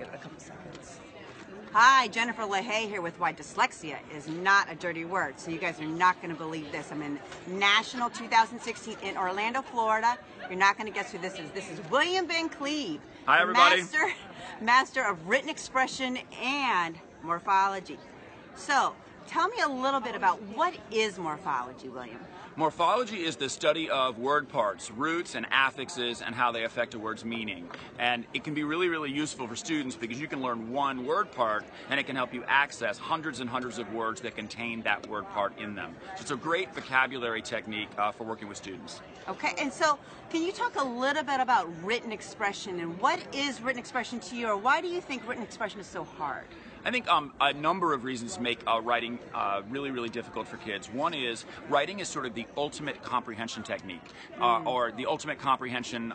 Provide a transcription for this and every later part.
give it a couple seconds. Hi, Jennifer LaHaye here with Why Dyslexia is Not a Dirty Word. So you guys are not going to believe this. I'm in National 2016 in Orlando, Florida. You're not going to guess who this is. This is William Ben Cleeve. Hi, everybody. Master of Written Expression and Morphology. So tell me a little bit about what is morphology, William? Morphology is the study of word parts, roots and affixes, and how they affect a word's meaning. And it can be really, really useful for students because you can learn one word part and it can help you access hundreds and hundreds of words that contain that word part in them. So it's a great vocabulary technique for working with students. Okay, and so can you talk a little bit about written expression and what is written expression to you, or why do you think written expression is so hard? I think a number of reasons make writing really, really difficult for kids. One is writing is sort of the ultimate comprehension technique, or the ultimate comprehension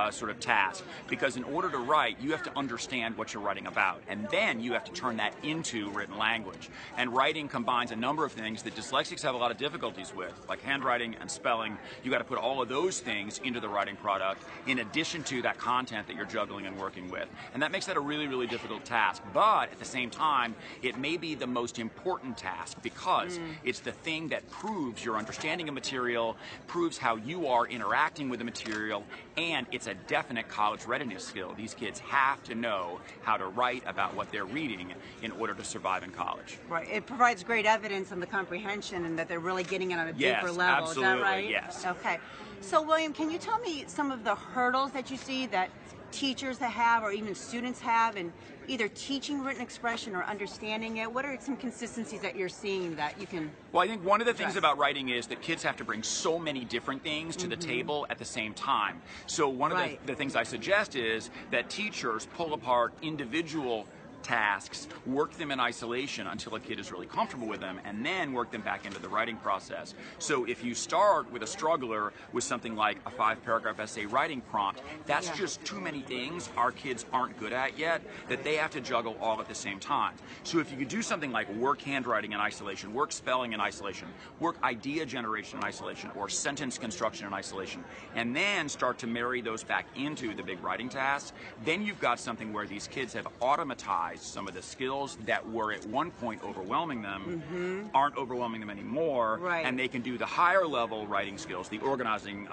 sort of task, because in order to write, you have to understand what you're writing about, and then you have to turn that into written language. And writing combines a number of things that dyslexics have a lot of difficulties with, like handwriting and spelling. You got to put all of those things into the writing product, in addition to that content that you're juggling and working with. And that makes that a really, really difficult task. But at the same time, it may be the most important task because it's the thing that proves your understanding of material, proves how you are interacting with the material, and it's a definite college readiness skill. These kids have to know how to write about what they're reading in order to survive in college. Right. It provides great evidence on the comprehension and that they're really getting it on a deeper level. Absolutely, is that right? yes. Okay. So, William, can you tell me some of the hurdles that you see that teachers have or even students have in either teaching written expression or understanding it? What are some consistencies that you're seeing that you can Well, I think one of the things about writing is that kids have to bring so many different things to the table at the same time. So one of the things I suggest is that teachers pull apart individual tasks, work them in isolation until a kid is really comfortable with them, and then work them back into the writing process. So if you start with a struggler with something like a 5-paragraph essay writing prompt, that's just too many things our kids aren't good at yet that they have to juggle all at the same time. So if you could do something like work handwriting in isolation, work spelling in isolation, work idea generation in isolation, or sentence construction in isolation, and then start to marry those back into the big writing tasks, then you've got something where these kids have automatized some of the skills that were at one point overwhelming them, aren't overwhelming them anymore, and they can do the higher level writing skills, the organizing,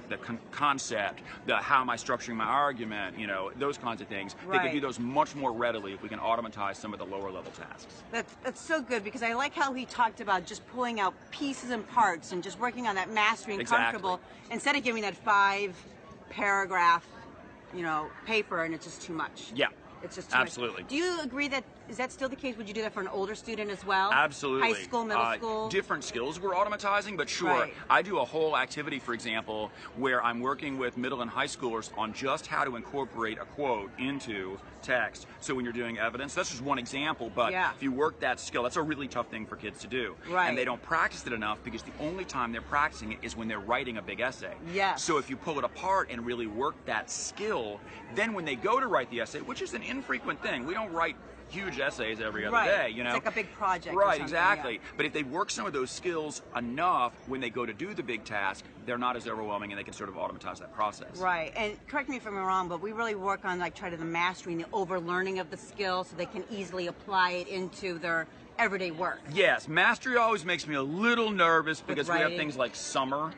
the concept, the how am I structuring my argument, you know, those kinds of things. They can do those much more readily if we can automatize some of the lower level tasks. That's so good, because I like how he talked about just pulling out pieces and parts and just working on that mastery and comfortable, instead of giving that 5-paragraph, you know, paper and it's just too much. Yeah. It's just too absolutely. much. Do you agree that, is that still the case? Would you do that for an older student as well? Absolutely. High school, middle school? Different skills we're automatizing, but sure. I do a whole activity, for example, where I'm working with middle and high schoolers on just how to incorporate a quote into text. So when you're doing evidence, that's just one example, but if you work that skill, that's a really tough thing for kids to do. And they don't practice it enough because the only time they're practicing it is when they're writing a big essay. So if you pull it apart and really work that skill, then when they go to write the essay, which is an infrequent thing, we don't write huge essays every other day, you know. It's like a big project. Exactly. But if they work some of those skills enough, when they go to do the big task, they're not as overwhelming and they can sort of automatize that process. And correct me if I'm wrong, but we really work on like try to the mastery and the overlearning of the skill so they can easily apply it into their everyday work. Yes, mastery always makes me a little nervous because we have things like summer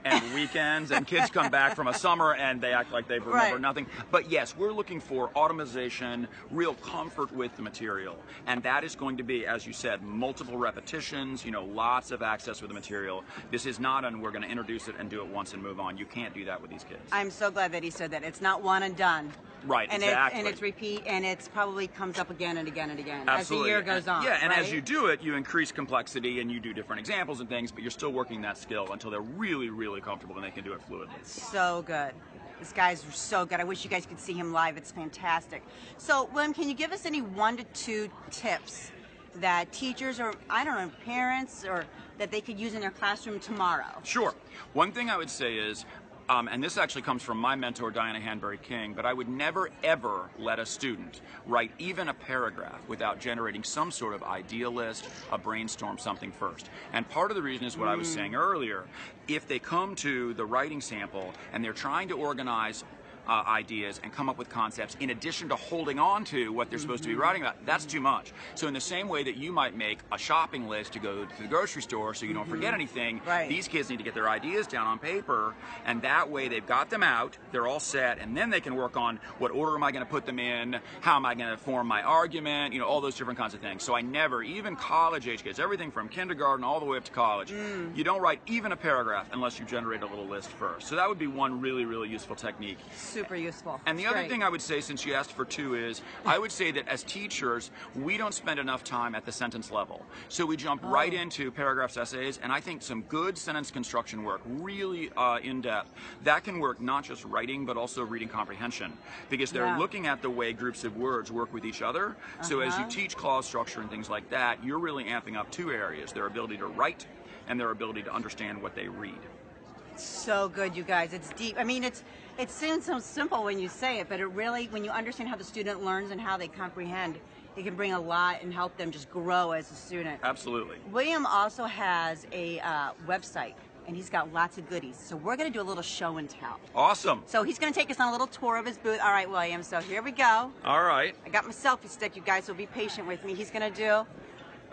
and weekends, and kids come back from a summer and they act like they remember nothing. But yes, we're looking for automation, real comfort with the material, and that is going to be, as you said, multiple repetitions, you know, lots of access with the material. This is not we're going to introduce it and do it once and move on. You can't do that with these kids. I'm so glad that he said that. It's not one and done. And it's repeat, and it's probably comes up again and again and again as the year goes on. And as you do it, you increase complexity and you do different examples and things, but you're still working that skill until they're really, really comfortable and they can do it fluidly. So good. This guy's so good. I wish you guys could see him live. It's fantastic. So, William, can you give us any 1 to 2 tips that teachers or, I don't know, parents or that they could use in their classroom tomorrow? Sure. One thing I would say is, and this actually comes from my mentor, Diana Hanbury King, but I would never, ever let a student write even a paragraph without generating some sort of idea list, a brainstorm, something first. And part of the reason is what I was saying earlier. If they come to the writing sample and they're trying to organize ideas and come up with concepts in addition to holding on to what they're supposed to be writing about. That's too much. So in the same way that you might make a shopping list to go to the grocery store so you don't forget anything, these kids need to get their ideas down on paper, and that way they've got them out, they're all set, and then they can work on what order am I going to put them in, how am I going to form my argument, you know, all those different kinds of things. So I never, even college age kids, everything from kindergarten all the way up to college, you don't write even a paragraph unless you generate a little list first. So that would be one really, really useful technique. Super useful. And the other thing I would say, since you asked for two, is I would say that as teachers, we don't spend enough time at the sentence level. So we jump right into paragraphs, essays, and I think some good sentence construction work, really in-depth, that can work not just writing, but also reading comprehension, because they're looking at the way groups of words work with each other. So as you teach clause structure and things like that, you're really amping up two areas, their ability to write and their ability to understand what they read. So good, you guys. It's deep. I mean, it seems so simple when you say it, but it really, when you understand how the student learns and how they comprehend, it can bring a lot and help them just grow as a student. Absolutely. William also has a website, and he's got lots of goodies. So we're going to do a little show and tell. Awesome. So he's going to take us on a little tour of his booth. All right, William, so here we go. All right. I got my selfie stick, you guys, so be patient with me. He's going to do...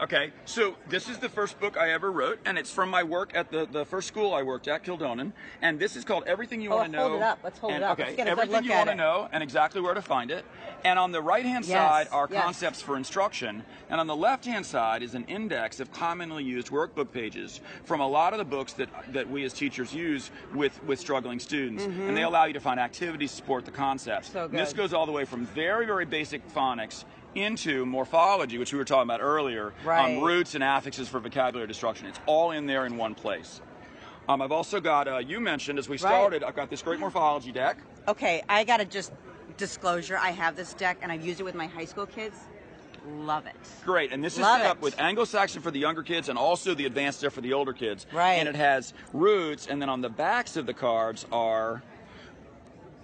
Okay, so this is the first book I ever wrote, and it's from my work at the first school I worked at, Kildonan, and this is called Everything You Want to Know. Hold it up. Let's hold it up. Okay, Let's get a Everything good look You Want to Know, and exactly where to find it. And on the right-hand side are concepts for instruction, and on the left-hand side is an index of commonly used workbook pages from a lot of the books that we as teachers use with struggling students, and they allow you to find activities to support the concepts. So good. And this goes all the way from very, very basic phonics into morphology, which we were talking about earlier, roots and affixes for vocabulary destruction. It's all in there in one place. I've also got, you mentioned as we started, I've got this great morphology deck. Okay, I got to just disclosure, I have this deck and I've used it with my high school kids. Love it. Great, and this is set up with Anglo-Saxon for the younger kids and also the advanced stuff for the older kids. Right. And it has roots, and then on the backs of the cards are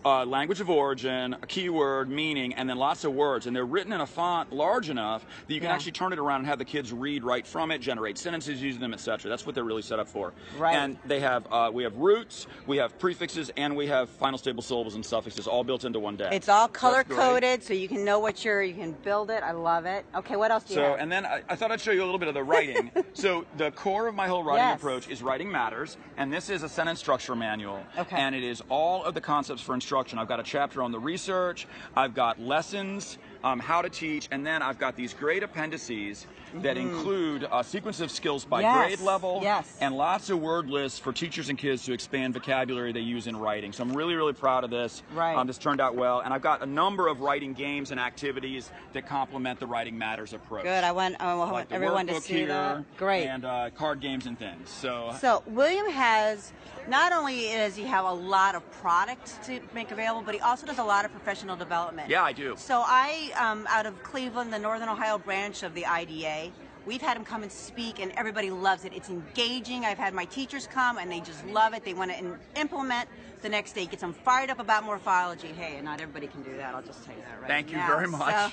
language of origin, a keyword, meaning, and then lots of words. And they're written in a font large enough that you can actually turn it around and have the kids read right from it, generate sentences using them, etc. That's what they're really set up for. Right. And they have, we have roots, we have prefixes, and we have final stable syllables and suffixes all built into one deck. It's all color-coded, so you can know what you can build it. I love it. Okay, what else do you have? And then I thought I'd show you a little bit of the writing. So the core of my whole writing approach is Writing Matters, and this is a sentence structure manual. Okay. And it is all of the concepts for instruction. I've got a chapter on the research, I've got lessons, how to teach, and then I've got these great appendices that include a sequence of skills by grade level and lots of word lists for teachers and kids to expand vocabulary they use in writing. So I'm really, really proud of this. This turned out well, and I've got a number of writing games and activities that complement the Writing Matters approach. Good. I want like everyone to see that. Great. And card games and things. So William has, not only does he have a lot of products to make available, but he also does a lot of professional development. Yeah, I do. So I, out of Cleveland, the Northern Ohio branch of the IDA, we've had him come and speak, and everybody loves it. It's engaging. I've had my teachers come, and they just love it. They want to implement the next day. It gets them fired up about morphology. Hey, and not everybody can do that. I'll just tell you that right now. Thank you very much. So,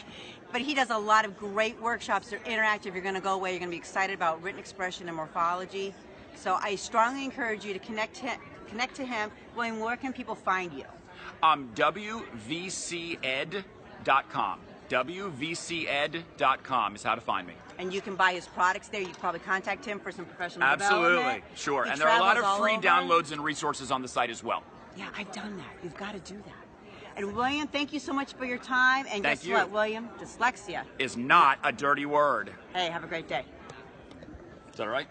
but he does a lot of great workshops. They're interactive. You're going to go away. You're going to be excited about written expression and morphology. So I strongly encourage you to connect to him. William, where can people find you? WVCEd.com. WVCEd.com is how to find me. And you can buy his products there. You can probably contact him for some professional development. Absolutely, sure. And there are a lot of free downloads and resources on the site as well. Yeah, I've done that. You've got to do that. And William, thank you so much for your time. And guess what, William? Dyslexia is not a dirty word. Hey, have a great day. Is that all right?